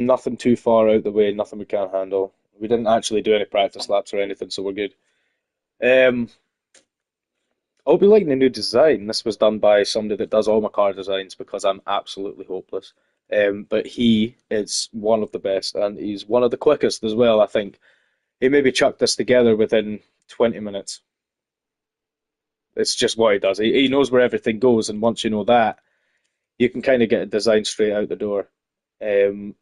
Nothing too far out the way, nothing we can't handle. We didn't actually do any practice laps or anything, so we're good. Um, I'll be liking the new design. This was done by somebody that does all my car designs because I'm absolutely hopeless. But he is one of the best, and he's one of the quickest as well, I think. He maybe chucked this together within 20 minutes. It's just what he does. He knows where everything goes, and once you know that, you can kind of get a design straight out the door. Um,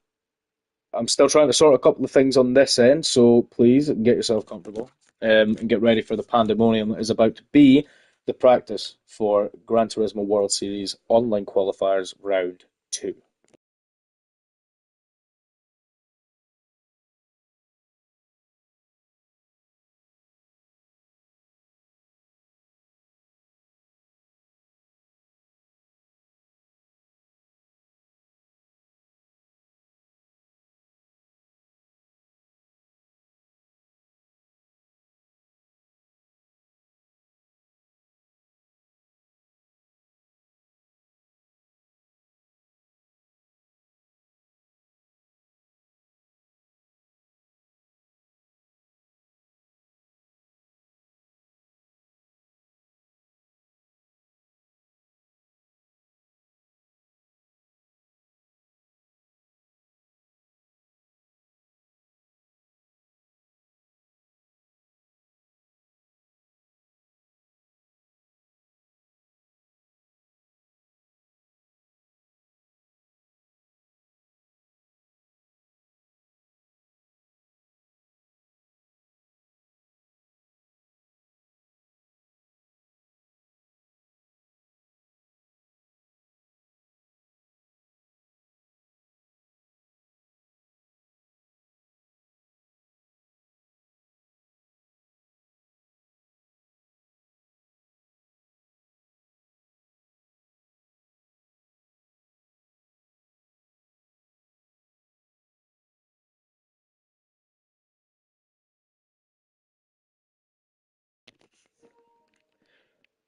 I'm still trying to sort a couple of things on this end, so please get yourself comfortable and get ready for the pandemonium that is about to be the practice for Gran Turismo World Series online qualifiers round two.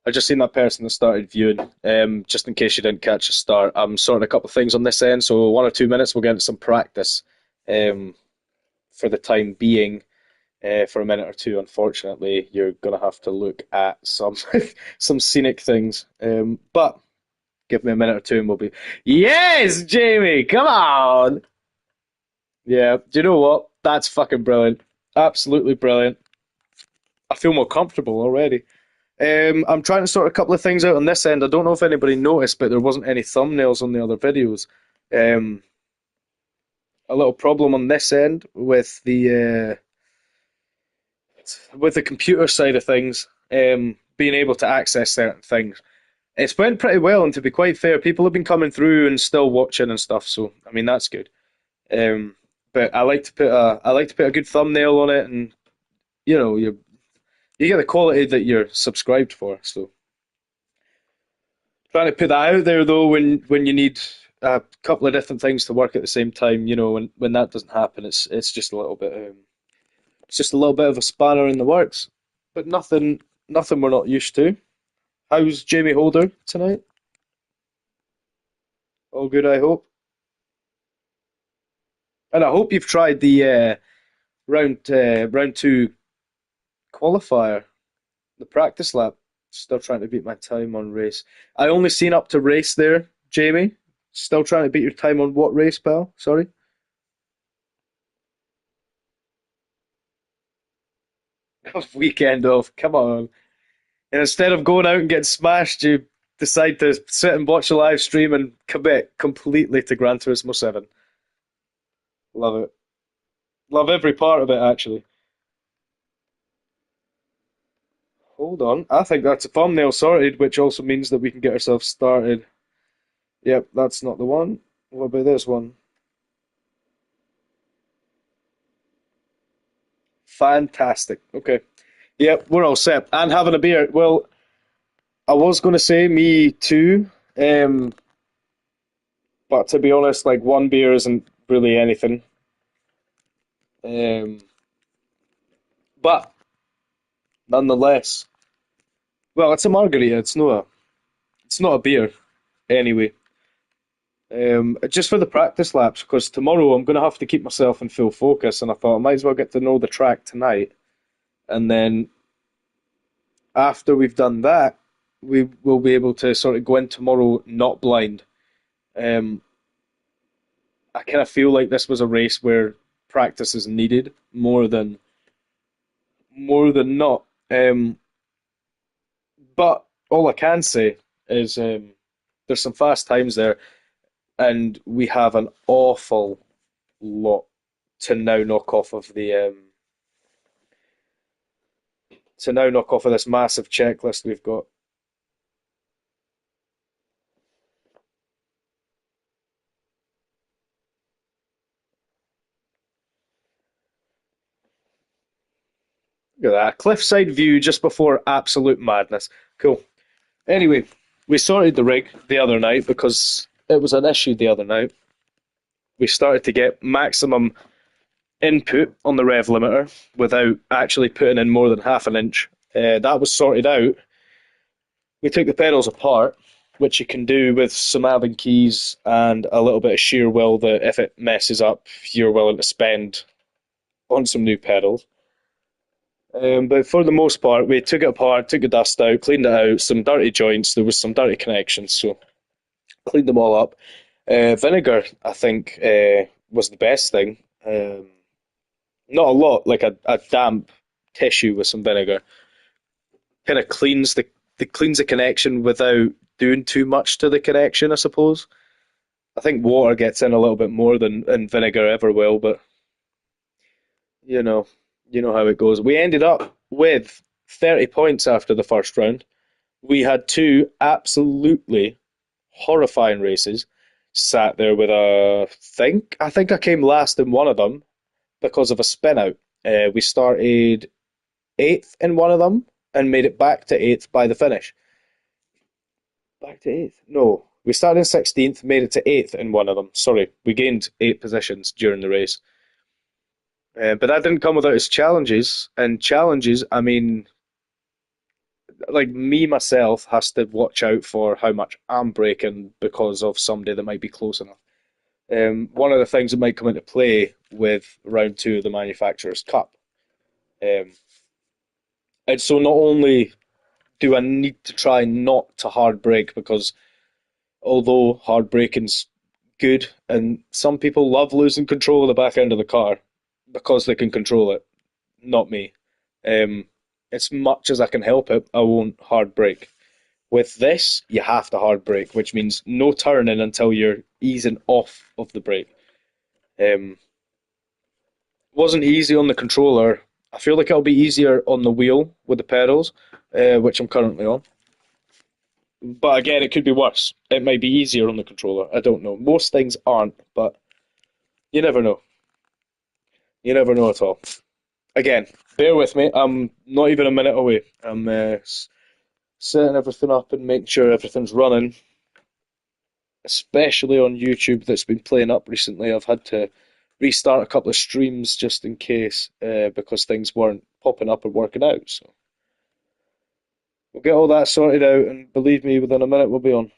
I just seen that person that started viewing. Just in case you didn't catch the start, I'm sorting a couple of things on this end, so 1 or 2 minutes we'll get into some practice um, for the time being. For a minute or two, unfortunately, you're gonna have to look at some some scenic things. But give me a minute or two and we'll be. Yes, Jamie, come on. Yeah, do you know what? That's fucking brilliant. Absolutely brilliant. I feel more comfortable already. I'm trying to sort a couple of things out on this end. I don't know if anybody noticed, but there wasn't any thumbnails on the other videos. Um, a little problem on this end with the computer side of things, being able to access certain things. It's went pretty well, and to be quite fair, people have been coming through and still watching and stuff. So I mean that's good. Um, but I like to put a good thumbnail on it, and you get the quality that you're subscribed for. So trying to put that out there though, when you need a couple of different things to work at the same time, when that doesn't happen, it's just a little bit it's just a little bit of a spanner in the works, but nothing we're not used to. How's Jamie Holder tonight? All good, I hope. And I hope you've tried the round two qualifier, the practice lap. Still trying to beat my time on race. I only seen up to race there, Jamie. Still trying to beat your time on what race, pal? Sorry. Weekend off. Come on. And instead of going out and getting smashed, you decide to sit and watch a live stream and commit completely to Gran Turismo 7. Love it. Love every part of it, actually. Hold on. I think that's a thumbnail sorted, which also means that we can get ourselves started. Yep, that's not the one. What about this one? Fantastic. Okay. Yep, we're all set. And having a beer. Well, I was going to say me too, um, but to be honest, like one beer isn't really anything. Um, but nonetheless, well, it's a margarita. It's not a beer anyway. Just for the practice laps, because tomorrow I'm going to have to keep myself in full focus, and I thought I might as well get to know the track tonight, and then after we've done that, we will be able to sort of go in tomorrow not blind. Um, I kind of feel like this was a race where practice is needed more than not. But all I can say is there's some fast times there, and we have an awful lot to now knock off of this massive checklist we've got. Look at that cliffside view just before absolute madness. Cool. Anyway, we sorted the rig the other night because it was an issue the other night. We started to get maximum input on the rev limiter without actually putting in more than half an inch. That was sorted out. We took the pedals apart, which you can do with some Allen keys and a little bit of sheer will that if it messes up, you're willing to spend on some new pedals. But for the most part, we took it apart, took the dust out, cleaned it out, some dirty joints, there was some dirty connections, so cleaned them all up. Vinegar, I think, was the best thing. Not a lot, like a damp tissue with some vinegar, kind of cleans the connection without doing too much to the connection, I suppose. I think water gets in a little bit more than vinegar ever will, but you know, you know how it goes. We ended up with 30 points after the first round. We had two absolutely horrifying races. Sat there with I think I came last in one of them because of a spin out. We started eighth in one of them and made it back to eighth by the finish. Back to eighth? No, we started in 16th, made it to eighth in one of them. Sorry, we gained 8 positions during the race. But that didn't come without its challenges. And challenges, I mean, like me myself has to watch out for how much I'm braking because of somebody that might be close enough. One of the things that might come into play with round two of the Manufacturers Cup. Um, and so not only do I need to try not to hard brake because although hard braking's good and some people love losing control of the back end of the car because they can control it, not me. Um, as much as I can help it, I won't hard brake. With this, you have to hard brake, which means no turning until you're easing off of the brake. Um, wasn't easy on the controller. I feel like it'll be easier on the wheel with the pedals, which I'm currently on. But again, it could be worse. It might be easier on the controller. I don't know. Most things aren't, but you never know. You never know at all. Again, bear with me. I'm not even a minute away. I'm setting everything up and making sure everything's running, especially on YouTube that's been playing up recently. I've had to restart a couple of streams just in case because things weren't popping up or working out. So we'll get all that sorted out, and believe me, within a minute we'll be on.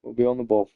We'll be on the ball.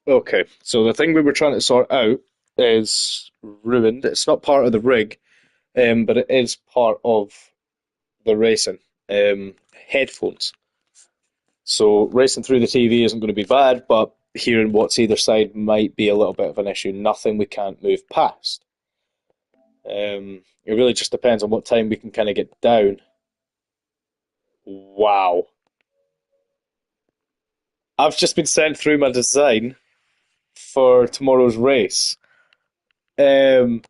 Okay, so the thing we were trying to sort out is ruined. It's not part of the rig, but it is part of the racing. Headphones. So racing through the TV isn't going to be bad, but hearing what's either side might be a little bit of an issue. Nothing we can't move past. It really just depends on what time we can kind of get down. Wow. I've just been sent through my design for tomorrow's race. Um,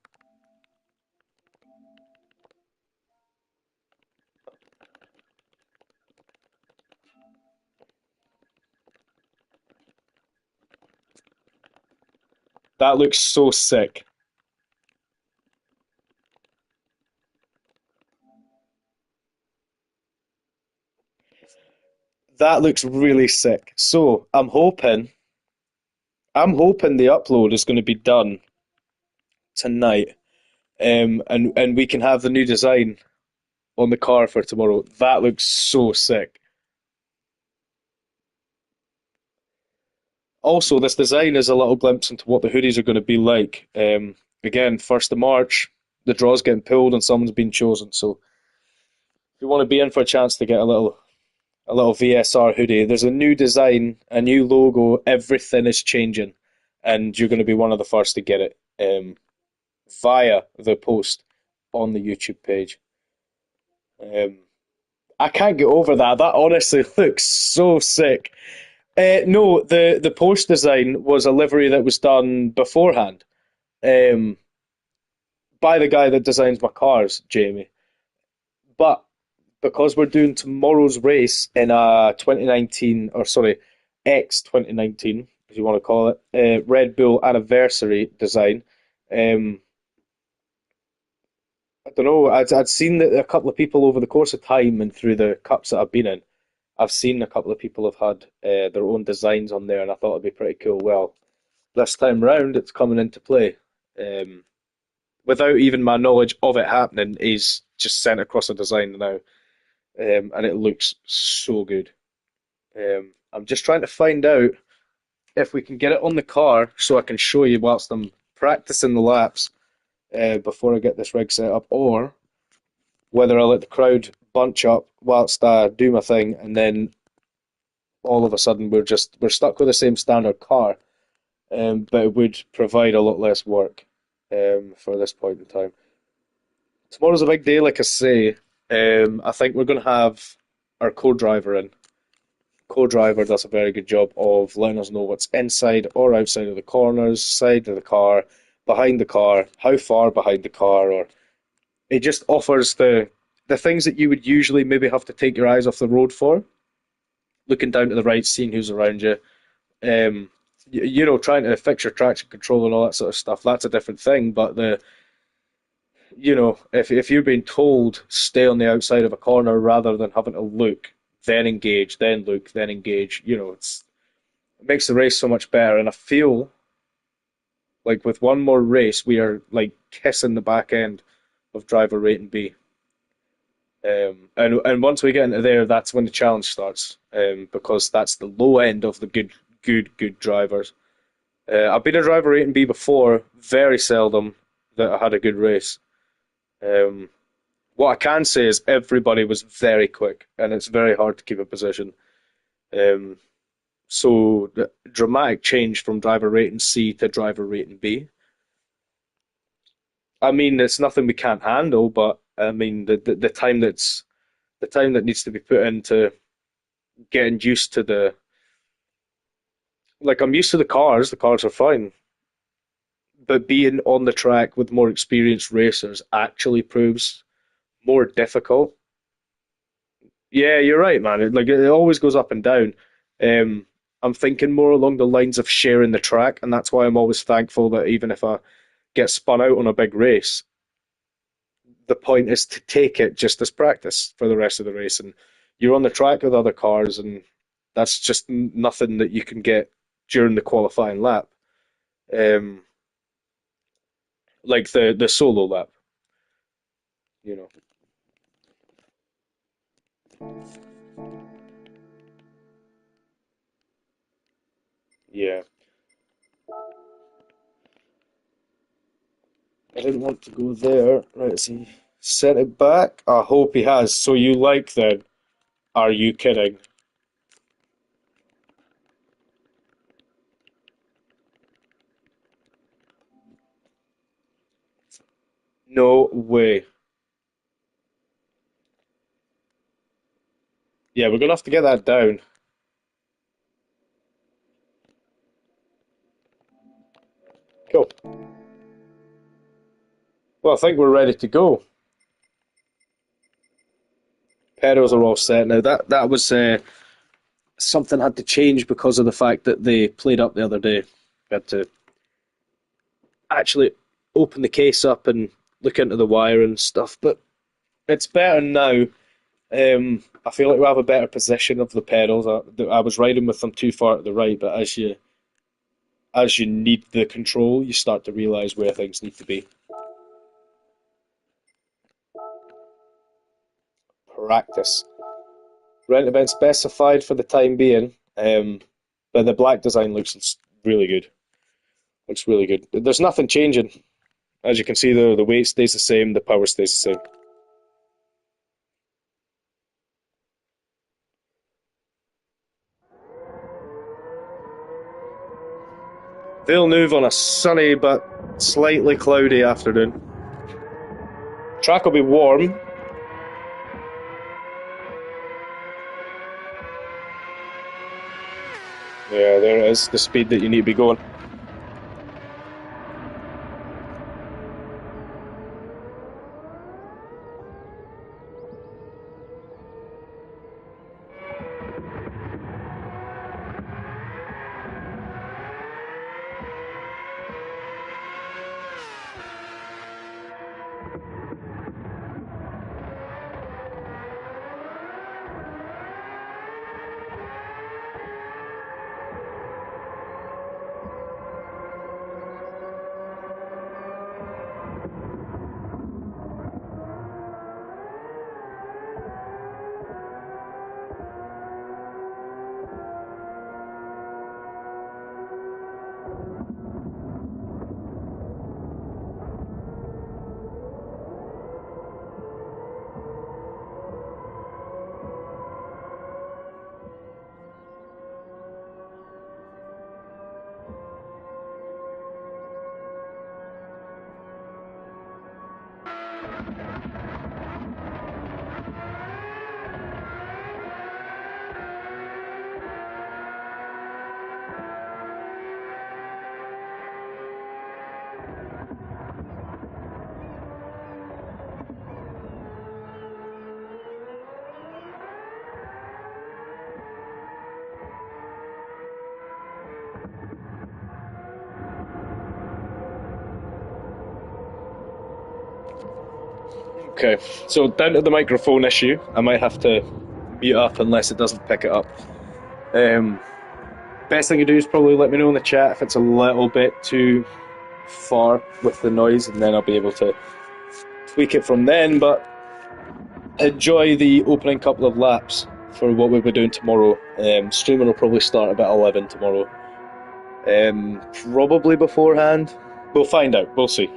that looks so sick. That looks really sick. So I'm hoping the upload is going to be done tonight, and we can have the new design on the car for tomorrow. That looks so sick. Also, this design is a little glimpse into what the hoodies are going to be like. Again, 1st of March, the draw's getting pulled and someone's been chosen. So if you want to be in for a chance to get a little VSR hoodie, there's a new design, a new logo, everything is changing, and you're going to be one of the first to get it via the post on the YouTube page. Um, I can't get over that. That honestly looks so sick. No, the post design was a livery that was done beforehand um, by the guy that designs my cars, Jamie. But because we're doing tomorrow's race in a 2019, or sorry, X 2019, as you want to call it, Red Bull anniversary design. Um, I don't know. I'd seen that a couple of people over the course of time and through the cups that I've been in, I've seen a couple of people have had their own designs on there, and I thought it'd be pretty cool. Well, this time round, it's coming into play. Um, Without even my knowledge of it happening, he's just sent across a design now, and it looks so good. I'm just trying to find out if we can get it on the car so I can show you whilst I'm practicing the laps before I get this rig set up, or whether I let the crowd bunch up whilst I do my thing, and then all of a sudden we're stuck with the same standard car, but it would provide a lot less work for this point in time. Tomorrow's a big day, like I say. I think we're going to have our co-driver in. Co-driver does a very good job of letting us know what's inside or outside of the corners, side of the car, how far behind the car, or it just offers the things that you would usually maybe have to take your eyes off the road for. Looking down to the right, seeing who's around you, um, trying to fix your traction control and all that sort of stuff. That's a different thing. But if you're being told stay on the outside of a corner rather than having to look, then engage, then look, then engage, it makes the race so much better. And I feel like with one more race, we are like kissing the back end of driver rating B. And once we get into there, that's when the challenge starts. Because that's the low end of the good drivers. I've been a driver rating B before, very seldom that I had a good race. Um, what I can say is everybody was very quick, and it's very hard to keep a position. Um, so the dramatic change from driver rating C to driver rating B. I mean, it's nothing we can't handle, but I mean the time that needs to be put into getting used to I'm used to the cars. The cars are fine, but being on the track with more experienced racers actually proves more difficult. Yeah, you're right, man. It always goes up and down. Um, I'm thinking more along the lines of sharing the track, and that's why I'm always thankful that even if I get spun out on a big race, the point is to take it just as practice for the rest of the race. And you're on the track with other cars, and that's just nothing that you can get during the qualifying lap, um, like the solo lap. You know. Yeah. I didn't want to go there. Right, has he sent it back? I hope he has. So you like then? Are you kidding? No way. Yeah, we're gonna have to get that down. Cool. Well, I think we're ready to go. Pedals are all set now. That was something had to change because of the fact that they played up the other day. We had to actually open the case up and look into the wire and stuff, but it's better now. I feel like we have a better position of the pedals. I was riding with them too far to the right, but as you need the control, you start to realize where things need to be. Practice. Rent event specified for the time being, but the black design looks really good. Looks really good. There's nothing changing. As you can see, the weight stays the same, the power stays the same. Villeneuve on a sunny but slightly cloudy afternoon. Track will be warm. Yeah, there it is, the speed that you need to be going. Okay, so down to the microphone issue, I might have to mute up unless it doesn't pick it up. Um, Best thing to do is probably let me know in the chat if it's a little bit too far with the noise, and then I'll be able to tweak it from then. But enjoy the opening couple of laps for what we'll be doing tomorrow. Streaming will probably start about 11 tomorrow. Probably beforehand. We'll find out. We'll see.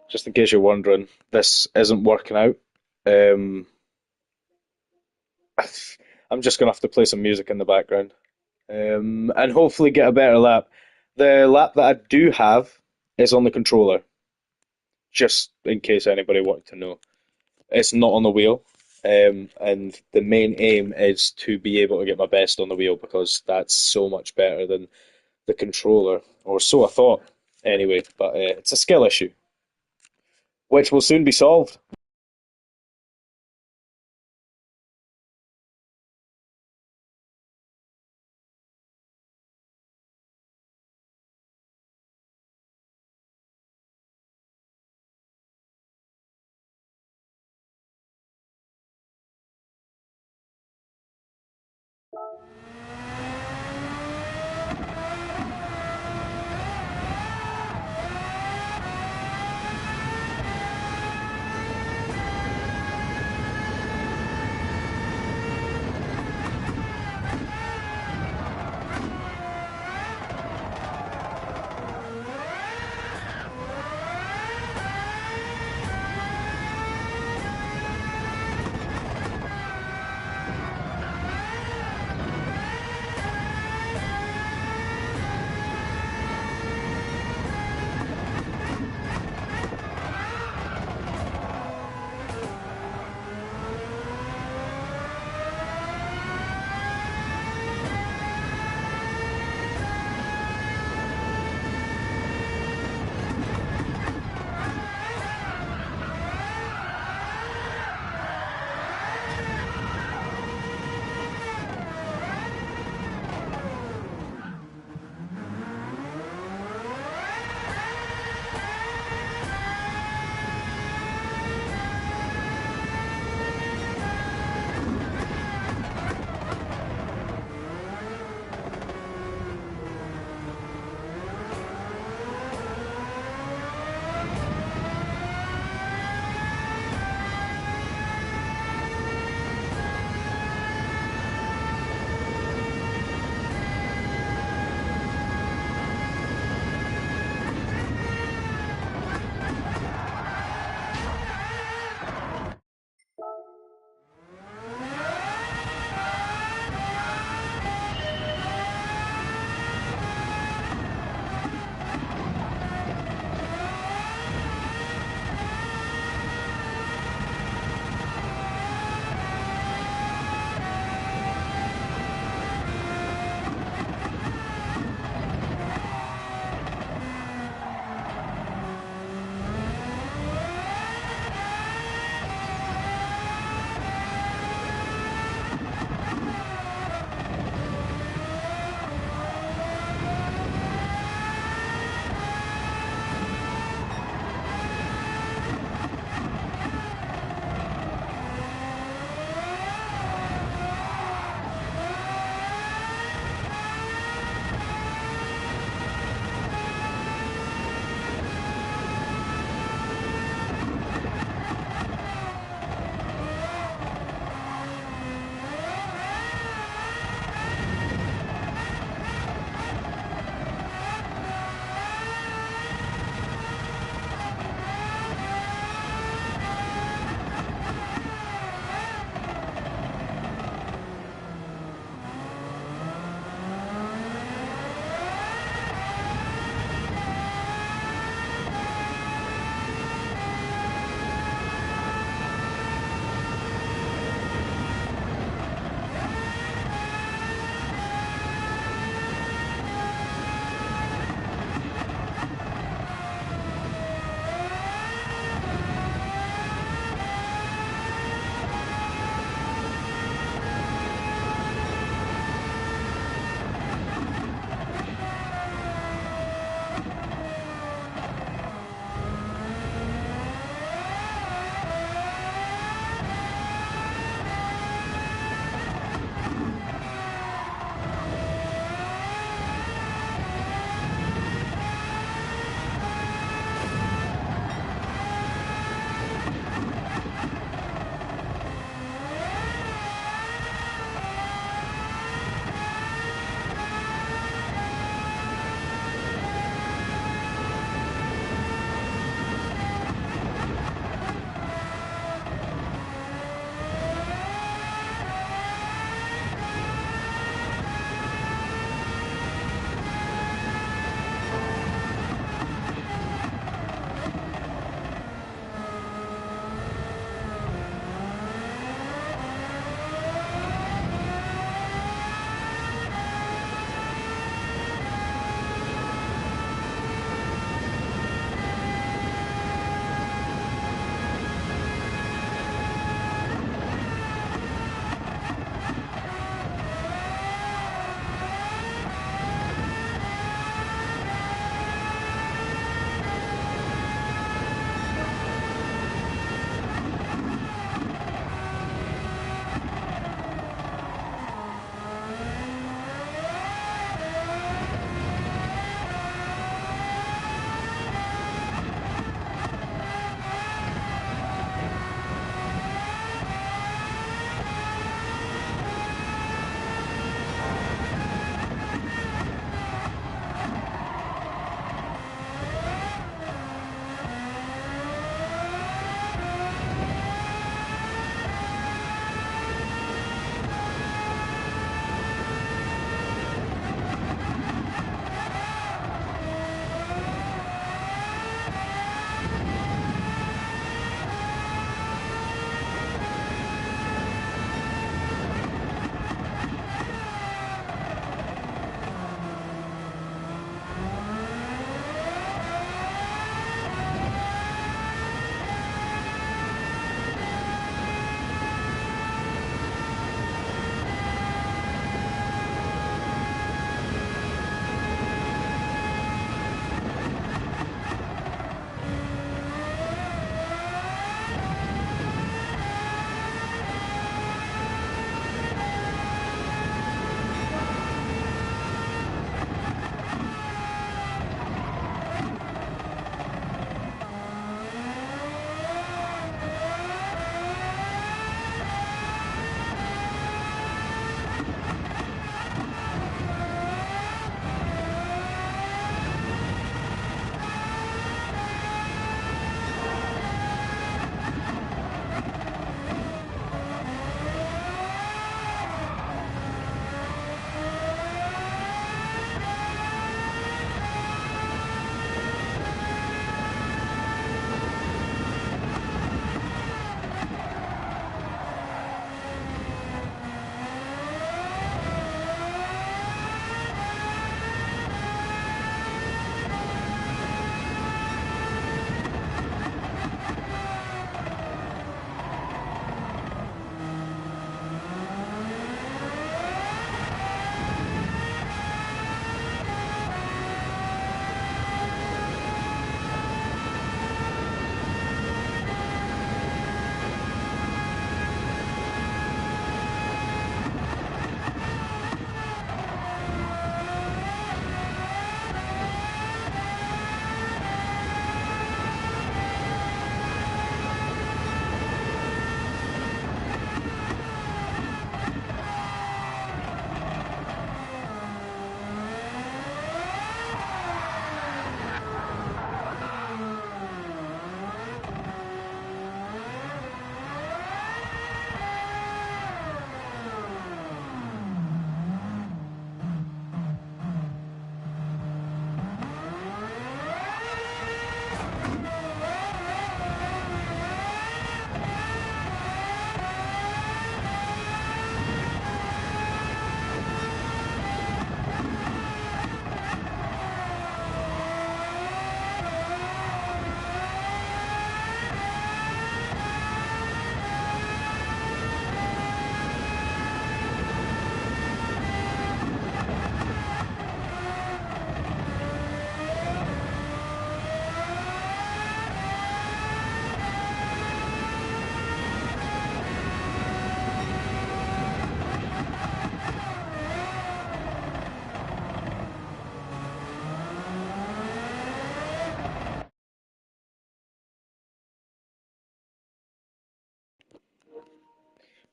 Just in case you're wondering, this isn't working out. Um, I'm just gonna have to play some music in the background, and hopefully get a better lap. The lap that I do have is on the controller, just in case anybody wanted to know. It's not on the wheel, and the main aim is to be able to get my best on the wheel because that's so much better than the controller, or so I thought. Anyway, but it's a skill issue, which will soon be solved.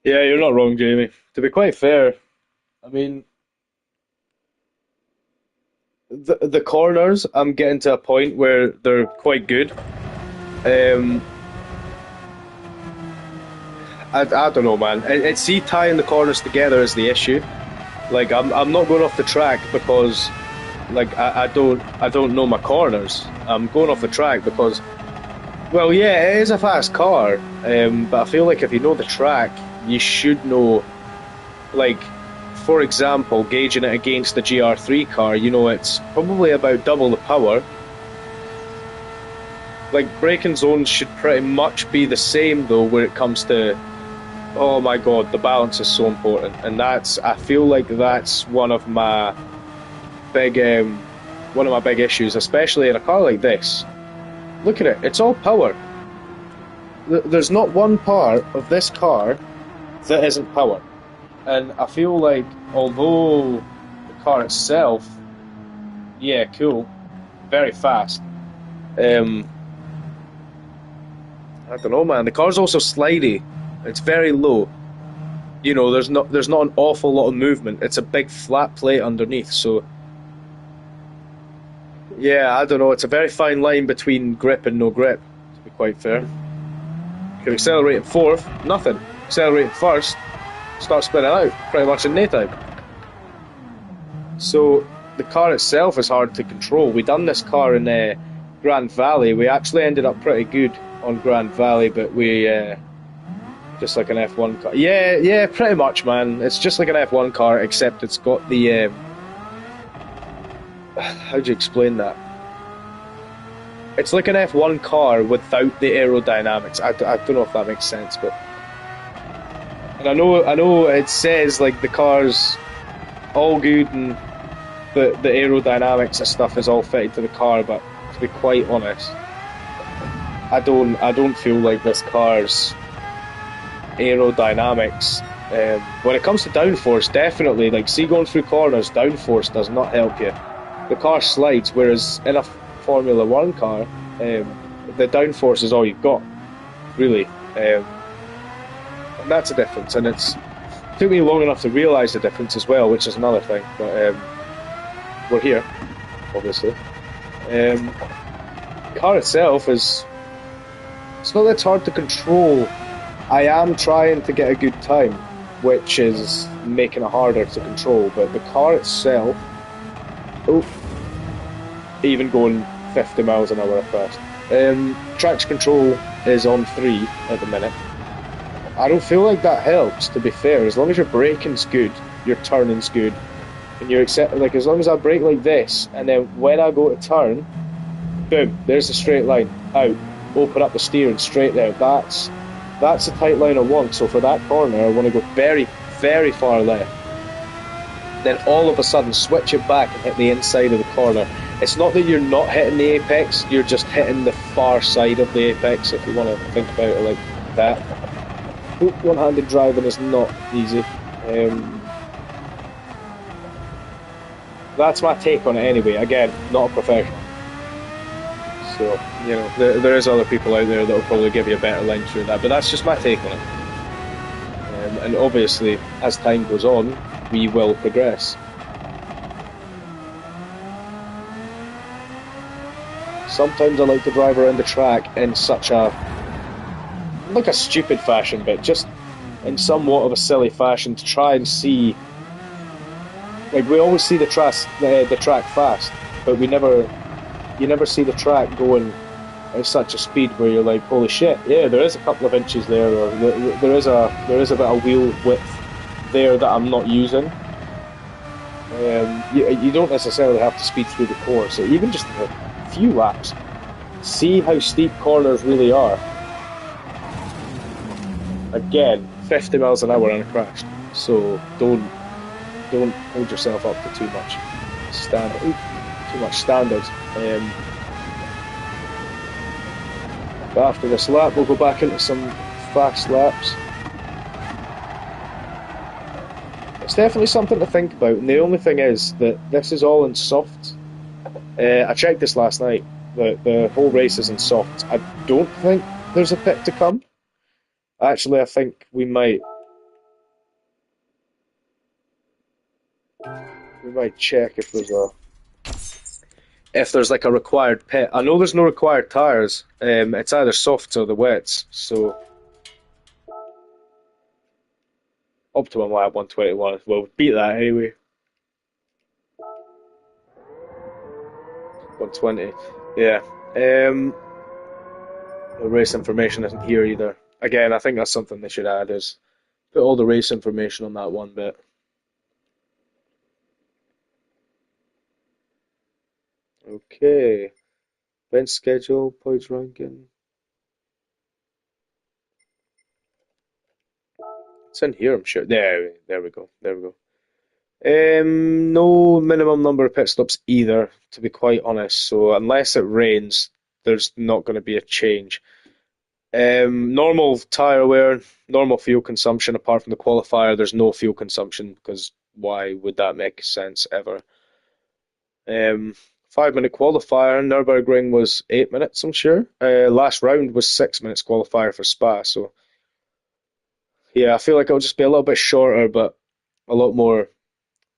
Yeah, you're not wrong, Jamie. To be quite fair, I mean, the corners, I'm getting to a point where they're quite good. Um, I don't know, man. It's see tying the corners together is the issue. Like I'm not going off the track because like I don't know my corners. I'm going off the track because well, yeah, it is a fast car, but I feel like if you know the track, you should know. Like, for example, gauging it against the GR3 car, you know it's probably about double the power. Like braking zones should pretty much be the same though, where it comes to oh my god, the balance is so important, and that's I feel like that's big one of my big issues, especially in a car like this. Look at it, it's all power. There's not one part of this car that isn't power, and I feel like although the car itself, yeah, cool, very fast. Um, I don't know, man. The car's also slidey. It's very low. You know, there's not an awful lot of movement. It's a big flat plate underneath, so yeah, I don't know. It's a very fine line between grip and no grip, to be quite fair. Can accelerate in fourth, nothing. Accelerate in first, start spinning out, pretty much in no time. So the car itself is hard to control. We done this car in Grand Valley. We actually ended up pretty good on Grand Valley, but we just like an F1 car. Yeah, yeah, pretty much, man. It's just like an F1 car, except it's got the how do you explain that? It's like an F1 car without the aerodynamics. I don't know if that makes sense, but and I know it says like the car's all good and the aerodynamics and stuff is all fitted to the car, but to be quite honest, I don't feel like this car's aerodynamics. When it comes to downforce, definitely like see going through corners, downforce does not help you. The car slides, whereas in a Formula One car, the downforce is all you've got, really. And that's a difference, and it took me long enough to realise the difference as well, which is another thing. But we're here, obviously. The car itself it's not that it's hard to control. I am trying to get a good time, which is making it harder to control. But the car itself, oh, even going 50 miles an hour at first. Traction control is on 3 at the minute. I don't feel like that helps, to be fair. As long as your braking's good, your turning's good, and you're like as long as I brake like this, and then when I go to turn, boom, there's a straight line out. Open up the steering straight there. That's the tight line I want. So for that corner, I want to go very, very far left. Then all of a sudden switch it back and hit the inside of the corner. It's not that you're not hitting the apex, you're just hitting the far side of the apex, if you want to think about it like that. One-handed driving is not easy. That's my take on it anyway. Again, not a professional. So, you know, there is other people out there that will probably give you a better line through that, but that's just my take on it. And obviously, as time goes on, we will progress. Sometimes I like to drive around the track in such a stupid fashion, but just in somewhat of a silly fashion to try and see. Like we always see the track fast, but you never see the track going at such a speed where you're like, holy shit, yeah, there is a couple of inches there, or there is a bit of wheel width there that I'm not using. You don't necessarily have to speed through the course, so even just a few laps, see how steep corners really are. Again, 50 miles an hour and I crashed, so don't hold yourself up to too much standards. But after this lap, we'll go back into some fast laps. It's definitely something to think about, and the only thing is that this is all in soft. I checked this last night. The whole race is in soft. I don't think there's a pit to come. Actually, I think we might. We might check if there's like a required pit. I know there's no required tires. It's either softs or the wets. So optimum lap 121. We'll beat that anyway. 120. Yeah. The race information isn't here either. Again, I think that's something they should add is put all the race information on that one bit. Okay. Event schedule, points ranking. It's in here, I'm sure. There we go. There we go. No minimum number of pit stops either, to be quite honest. So unless it rains, there's not going to be a change. Normal tire wear, normal fuel consumption. Apart from the qualifier, there's no fuel consumption because why would that make sense ever? 5 minute qualifier. Nürburgring was 8 minutes, I'm sure. Last round was 6 minutes qualifier for Spa. So yeah, I feel like it'll just be a little bit shorter, but a lot more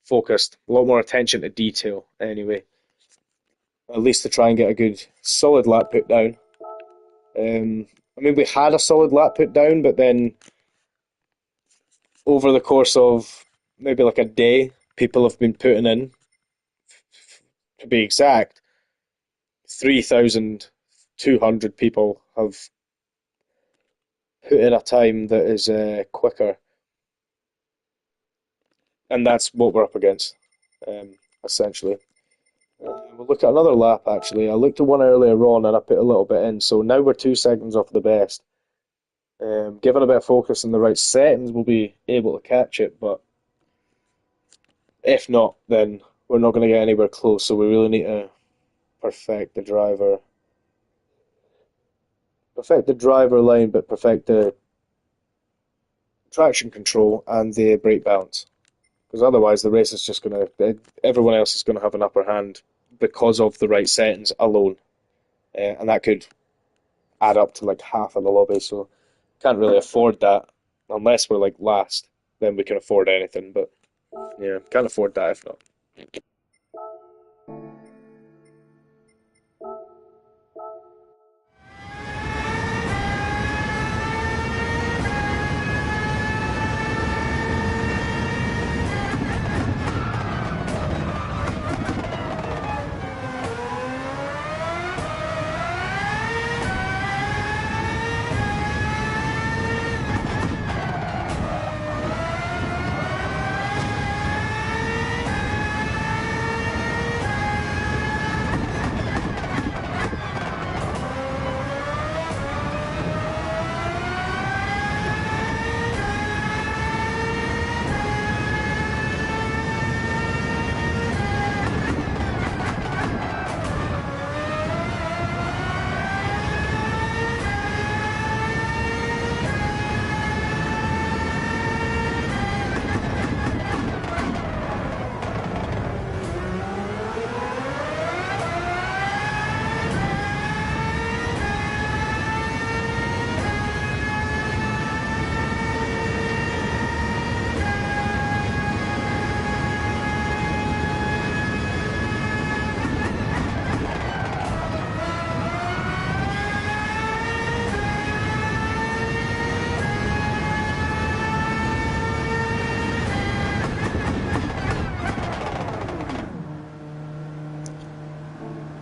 focused, a lot more attention to detail. Anyway, at least to try and get a good solid lap put down. I mean, we had a solid lap put down, but then over the course of maybe like a day, people have been putting in, to be exact, 3,200 people have put in a time that is quicker, and that's what we're up against, essentially. We'll look at another lap actually. I looked at one earlier on and I put a little bit in, so now we're 2 seconds off the best. Given a bit of focus in the right settings, we'll be able to catch it, but if not, then we're not going to get anywhere close, so we really need to perfect the driver. Perfect the driver line, but perfect the traction control and the brake balance. Because otherwise, the race is just going to, everyone else is going to have an upper hand because of the right settings alone. And that could add up to like half of the lobby, so can't really afford that unless we're like last. Then we can afford anything, but yeah, can't afford that if not.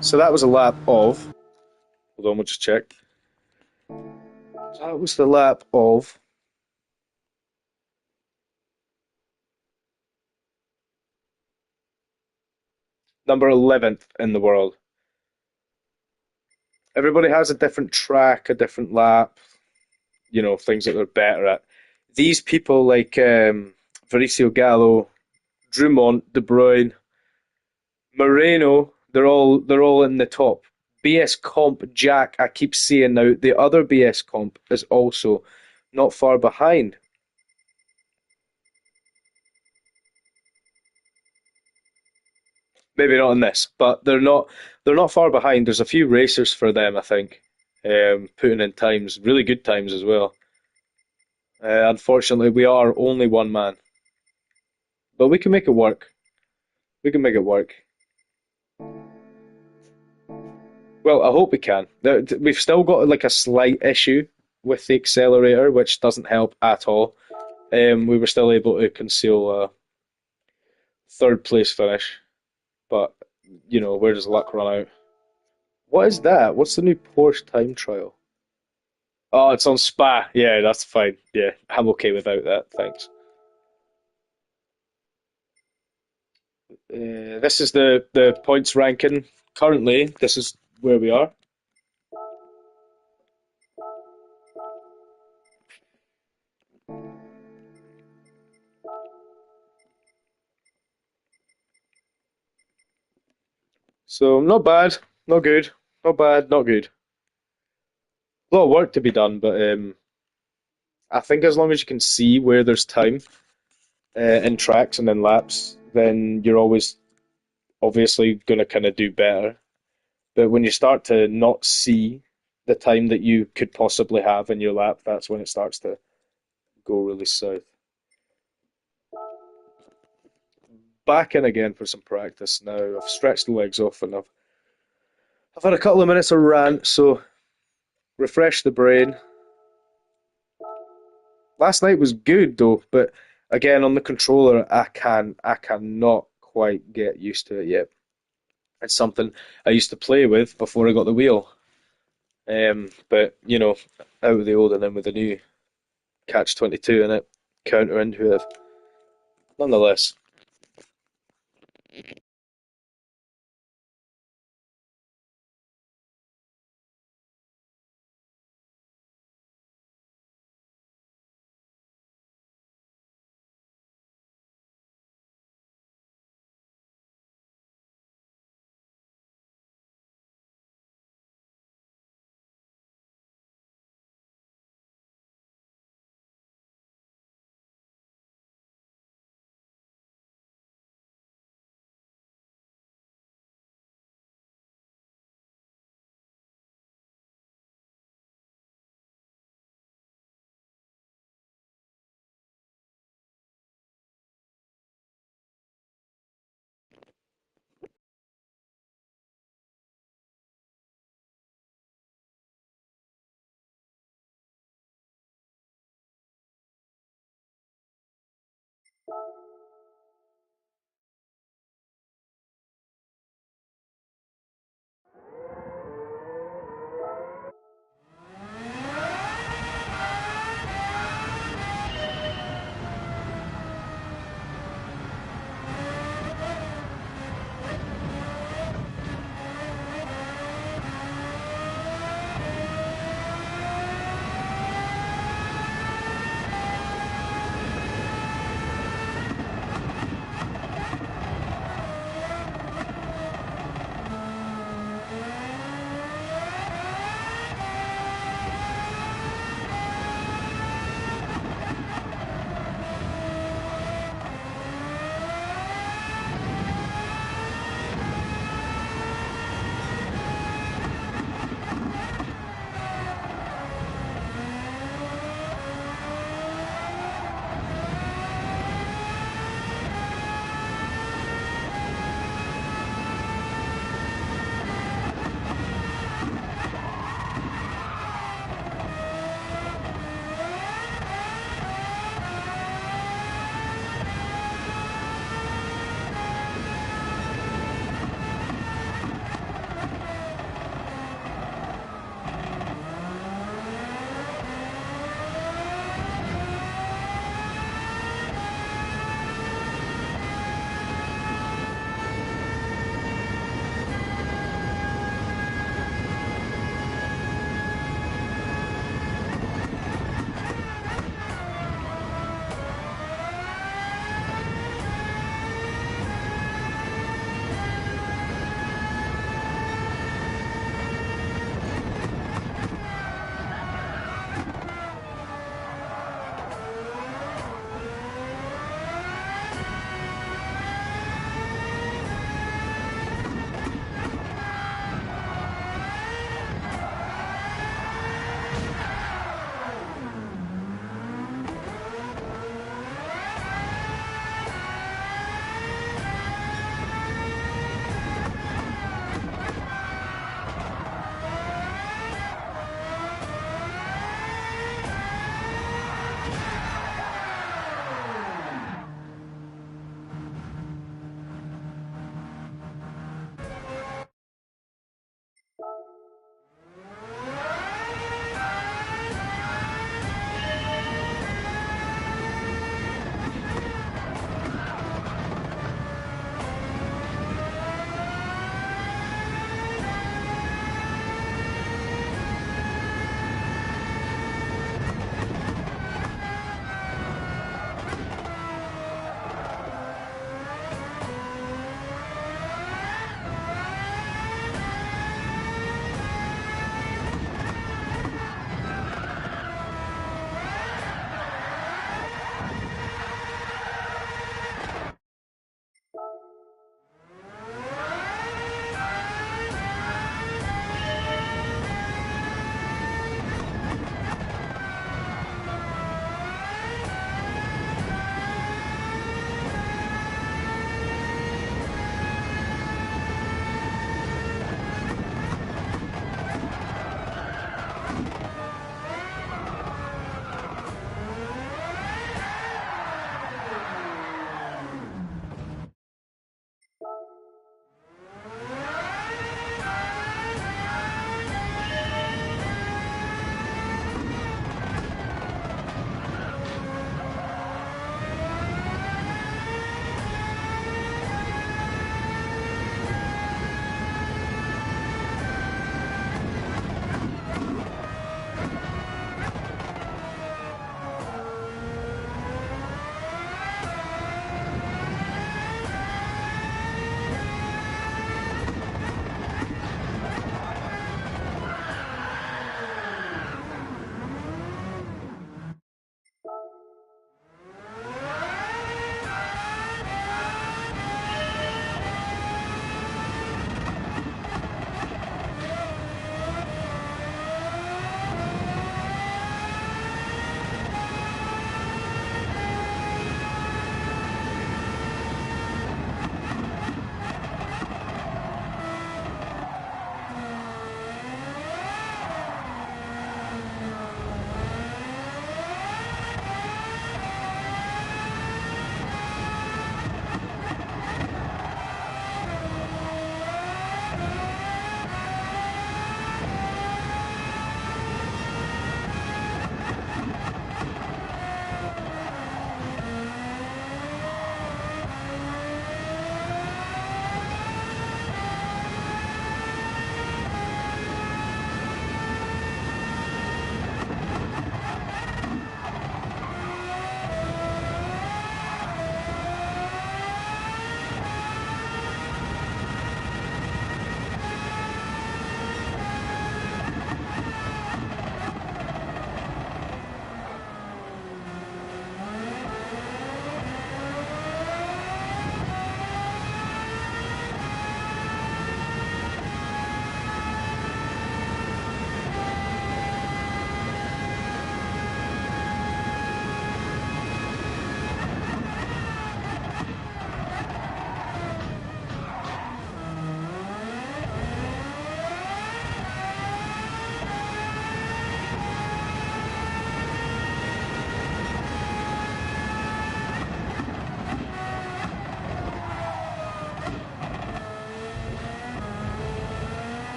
So that was a lap of. Hold on, we'll just check. That was the lap of number 11th in the world. Everybody has a different track, a different lap, things that they're better at. These people like Mauricio Gallo, Drummond, De Bruyne, Moreno, they're all in the top. BS Comp Jack, I keep seeing now the other BS Comp is also not far behind. Maybe not in this, but they're not far behind. There's a few racers for them, I think, putting in times, really good times as well. Unfortunately, we are only one man, but we can make it work. We can make it work. Well, I hope we can. We've still got like a slight issue with the accelerator, which doesn't help at all. We were still able to conceal a third place finish, but where does luck run out? What is that? What's the new Porsche time trial? Oh, it's on Spa. Yeah, that's fine. Yeah, I'm okay without that. Thanks. This is the points ranking. Currently, this is where we are. So not bad, not good, not bad, not good. A lot of work to be done, but I think as long as you can see where there's time in tracks and in laps, then you're always obviously going to kind of do better. But when you start to not see the time that you could possibly have in your lap, that's when it starts to go really south. Back in again for some practice now. I've stretched the legs off and I've had a couple of minutes of rant, so refresh the brain. Last night was good though, but again on the controller I cannot quite get used to it yet. It's something I used to play with before I got the wheel. But out with the old and in with the new, catch 22 in it, counterintuitive. Nonetheless,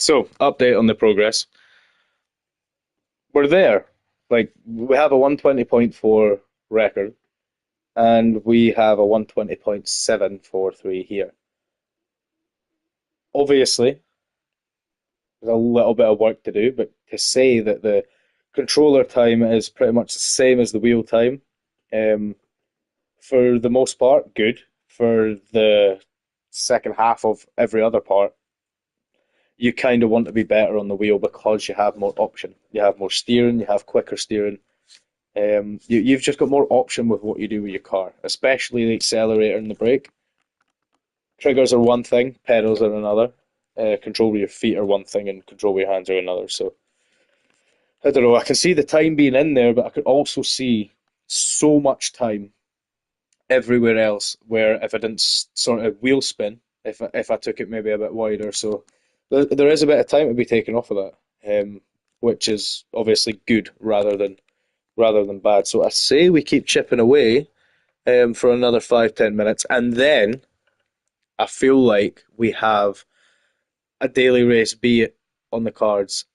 So, update on the progress. We're there. Like, we have a 120.4 record, and we have a 120.743 here. Obviously, there's a little bit of work to do, but to say that the controller time is pretty much the same as the wheel time, um, for the most part, good. For the second half of every other part, you kind of want to be better on the wheel because you have more option. You have more steering, you have quicker steering. You've just got more option with what you do with your car, especially the accelerator and the brake. Triggers are one thing, pedals are another. Control with your feet are one thing, and control with your hands are another. So I don't know. I can see the time being in there, but I could also see so much time everywhere else where if I didn't sort of wheel spin, if I took it maybe a bit wider. So there is a bit of time to be taken off of that, which is obviously good rather than bad. So I say we keep chipping away for another 5-10 minutes, and then I feel like we have a daily race B on the cards,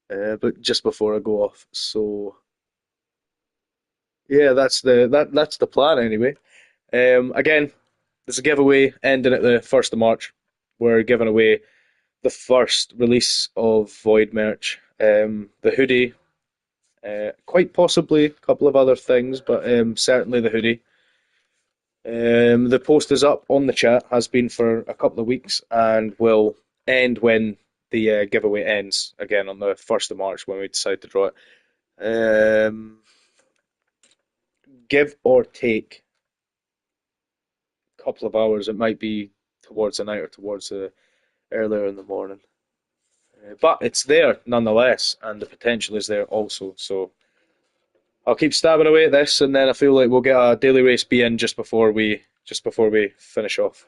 but just before I go off. So yeah, that's the plan anyway. Again, there's a giveaway ending at the 1st of March. We're giving away the first release of Void merch, the hoodie, quite possibly a couple of other things, but certainly the hoodie. The post is up on the chat, has been for a couple of weeks, and will end when the giveaway ends again on the 1st of March when we decide to draw it. Give or take a couple of hours, it might be towards the night or towards the earlier in the morning. But it's there nonetheless, and the potential is there also. So I'll keep stabbing away at this, and then I feel like we'll get a daily race B in just before we finish off.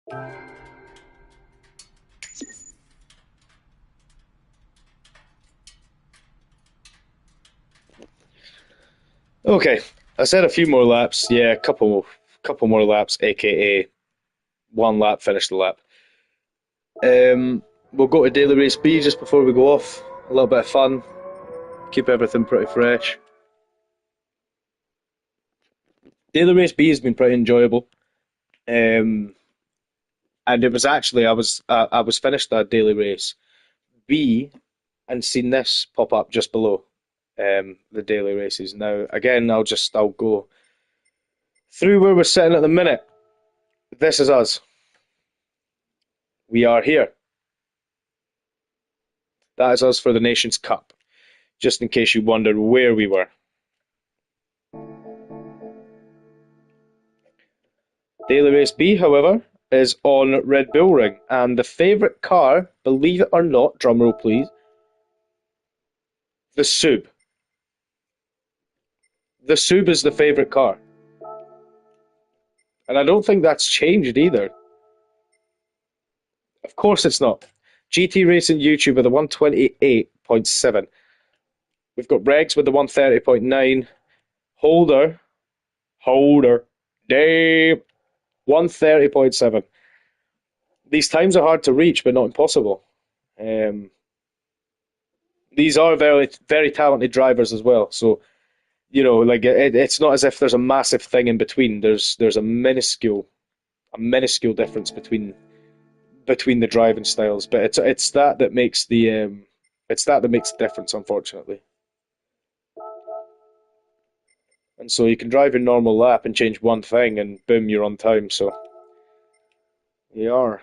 Okay, I said a few more laps. Yeah, couple more laps, aka one lap, finish the lap. We'll go to daily race B just before we go off. A little bit of fun, keep everything pretty fresh. Daily race B has been pretty enjoyable. Um, and it was actually I was finished that daily race B and seen this pop up just below the daily races. Now again, I'll go through where we're sitting at the minute. This is us. We are here. That is us for the Nations Cup. Just in case you wondered where we were. Daily Race B, however, is on Red Bull Ring, and the favourite car, believe it or not, drumroll please, the Sub. The Sub is the favourite car. And I don't think that's changed either. Of course it's not. GT Racing YouTube with the 128.7. We've got Regs with the 130.9. Holder, Dave, 130.7. These times are hard to reach, but not impossible. Um, these are very, very talented drivers as well. So, you know, like it's not as if there's a massive thing in between. There's a minuscule difference between the driving styles, but it's that makes the difference, unfortunately. And so you can drive your normal lap and change one thing, and boom, you're on time. So you are.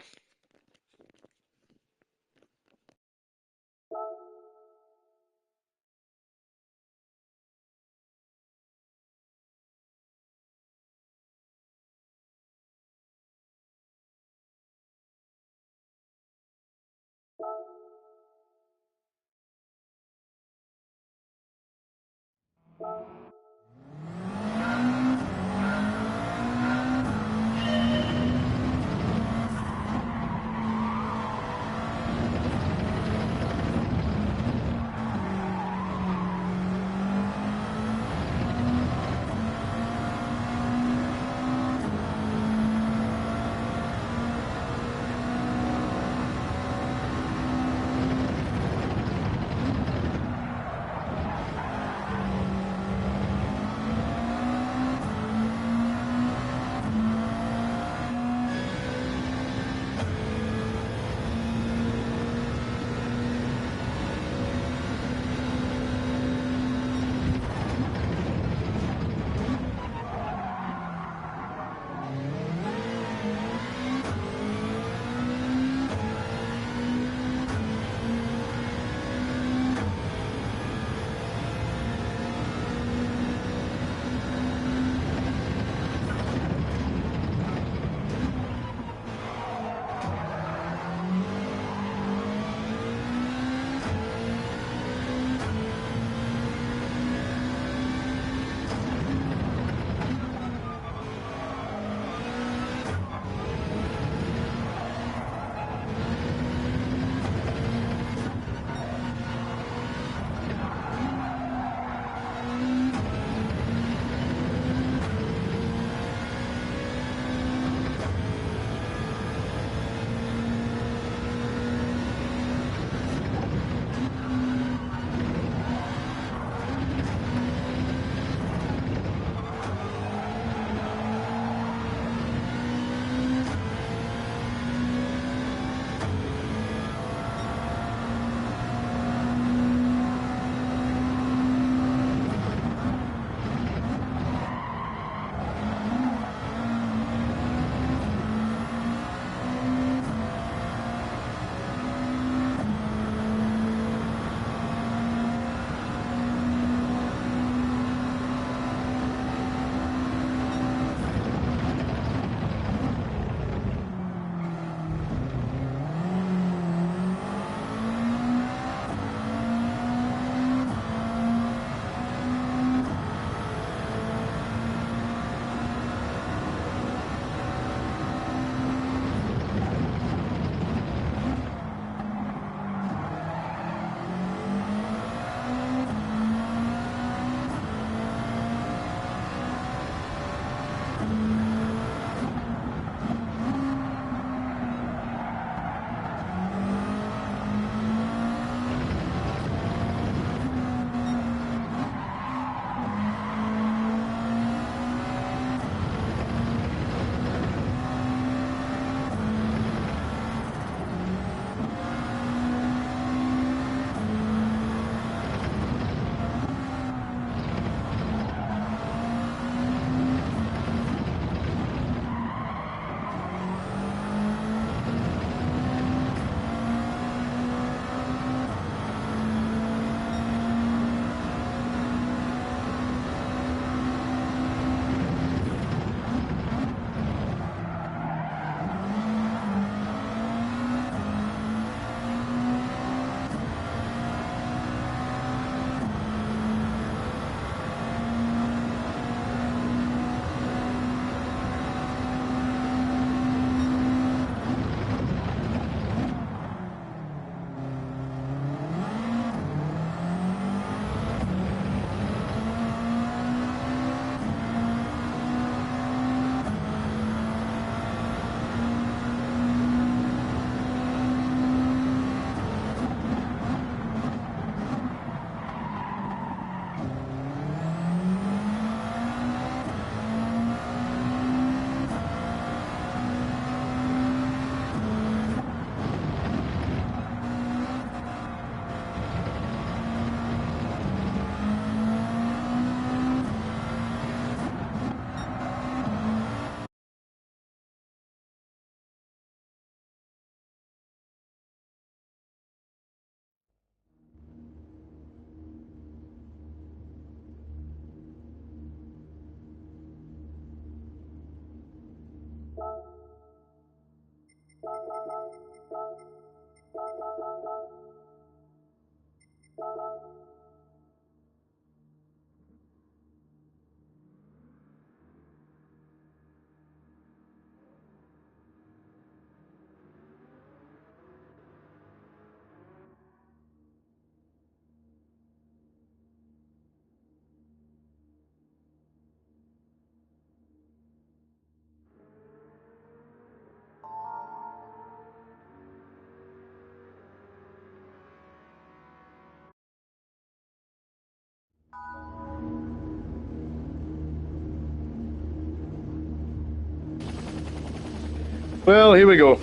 Well, here we go.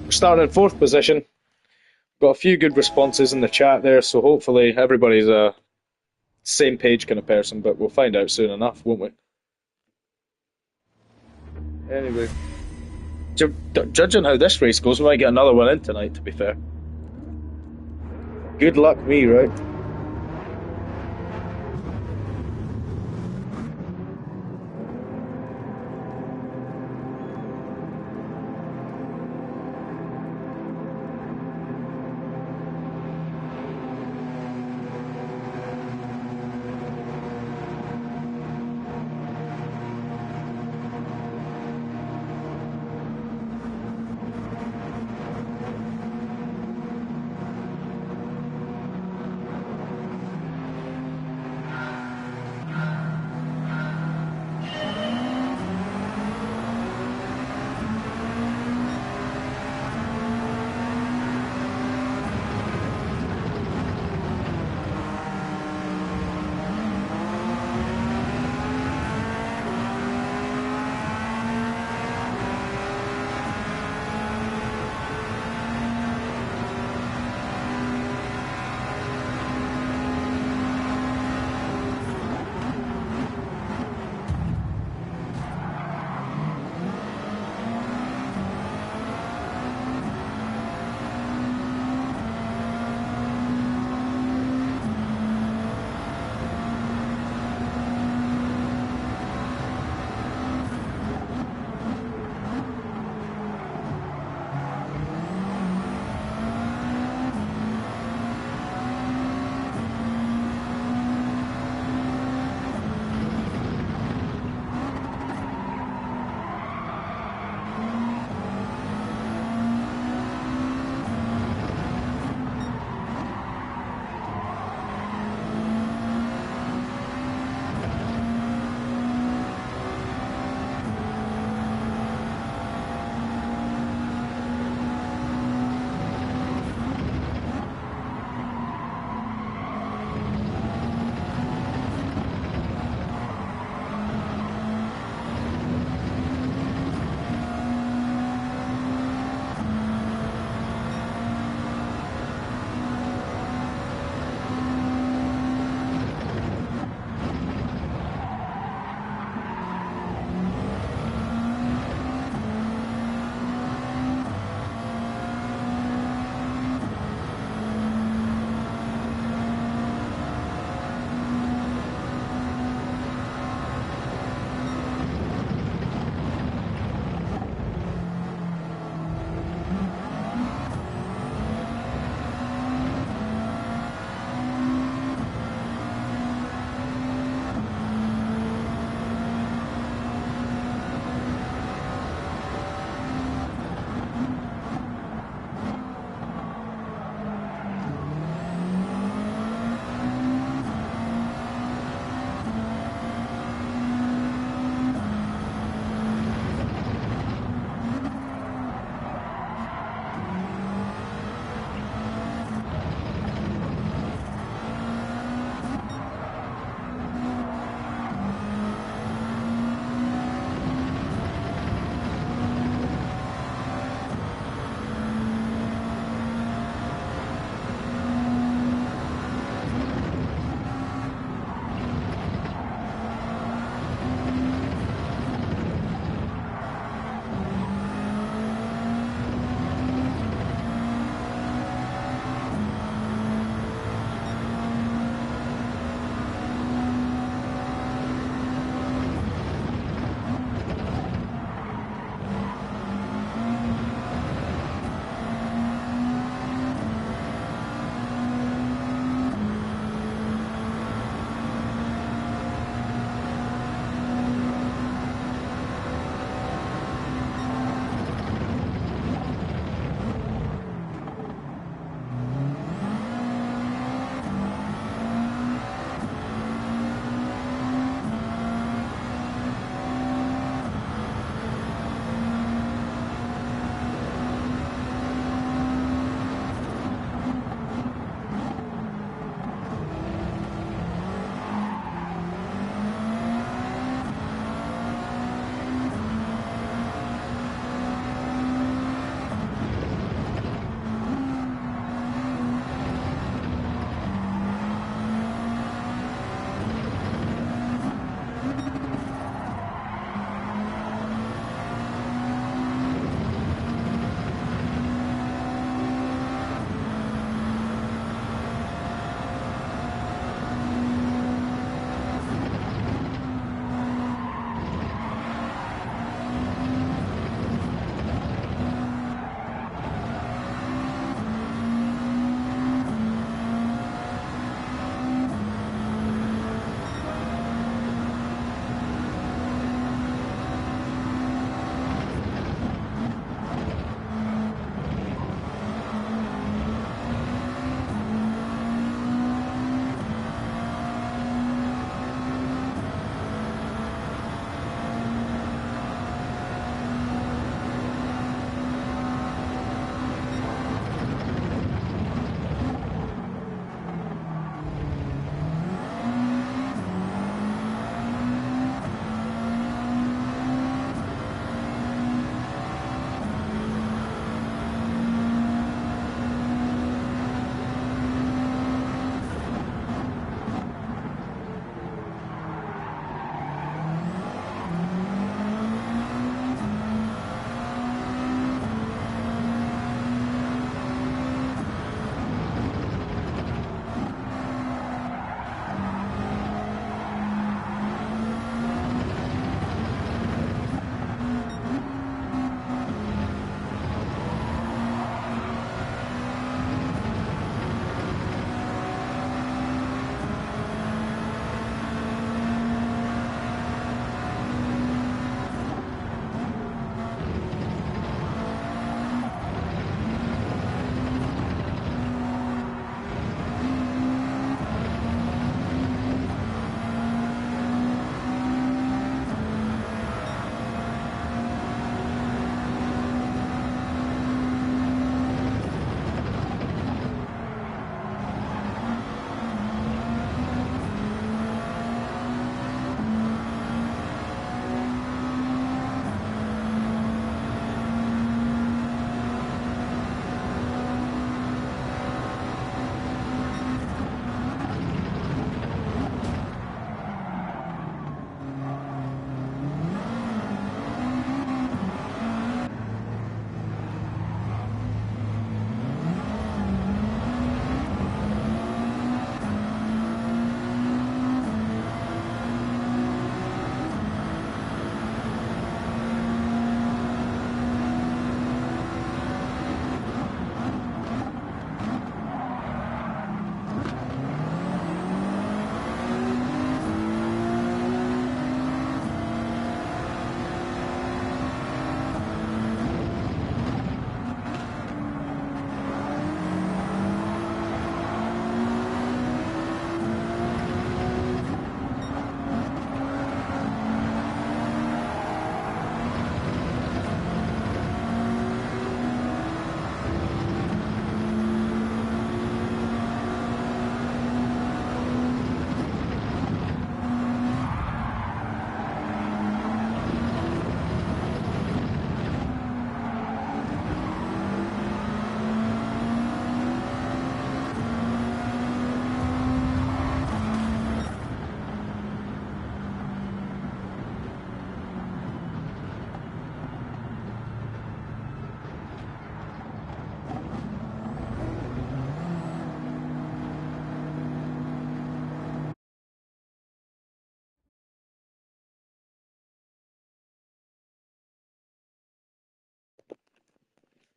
We're starting in fourth position. Got a few good responses in the chat there, so hopefully everybody's a same page kind of person, but we'll find out soon enough, won't we? Anyway, judging how this race goes, we might get another one in tonight, to be fair. Good luck me, right?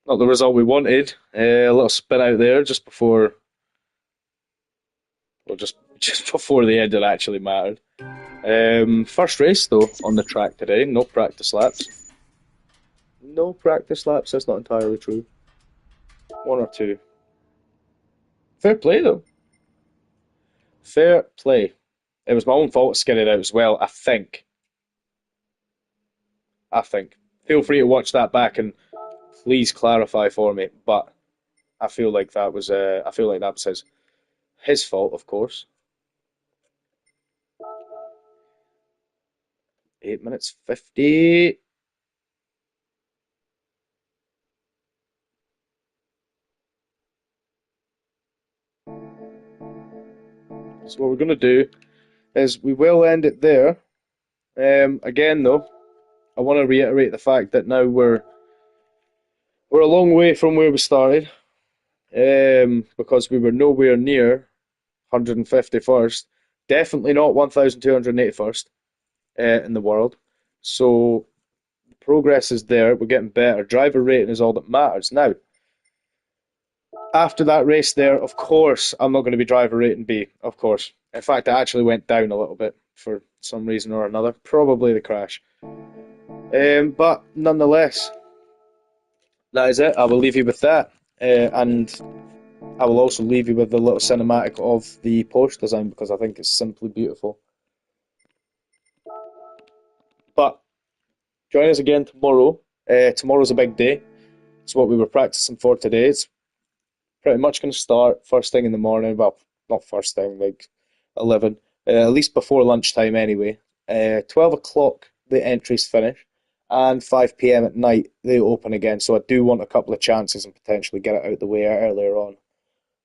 Not the result we wanted. A little spin out there just before, well, just before the end it actually mattered. First race though on the track today. No practice laps. No practice laps. That's not entirely true. One or two. Fair play though. Fair play. It was my own fault to skin it out as well. I think. I think. Feel free to watch that back and please clarify for me. But I feel like that was. I feel like that was his fault, of course. 8 minutes 50. So what we're gonna do is we will end it there. Again, though, I want to reiterate the fact that now we're a long way from where we started, because we were nowhere near 151st, definitely not 1,281st in the world. So progress is there. We're getting better. Driver rating is all that matters. Now, after that race there, of course, I'm not going to be driver rating B. Of course. In fact, I actually went down a little bit for some reason or another. Probably the crash. But nonetheless, that is it. I will leave you with that. And I will also leave you with the little cinematic of the Porsche design because I think it's simply beautiful. But join us again tomorrow. Tomorrow's a big day. It's what we were practicing for today. It's pretty much going to start first thing in the morning. Well, not first thing, like 11. At least before lunchtime anyway. 12 o'clock, the entries finish. And 5 p.m. at night, they open again. So I do want a couple of chances and potentially get it out the way earlier on.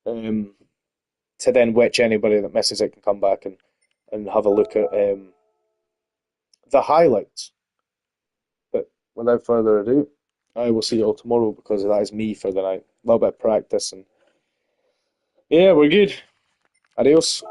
To then which anybody that misses it can come back and have a look at the highlights. But without further ado, I will see you all tomorrow because that is me for the night. A little bit of practice and yeah, we're good. Adios.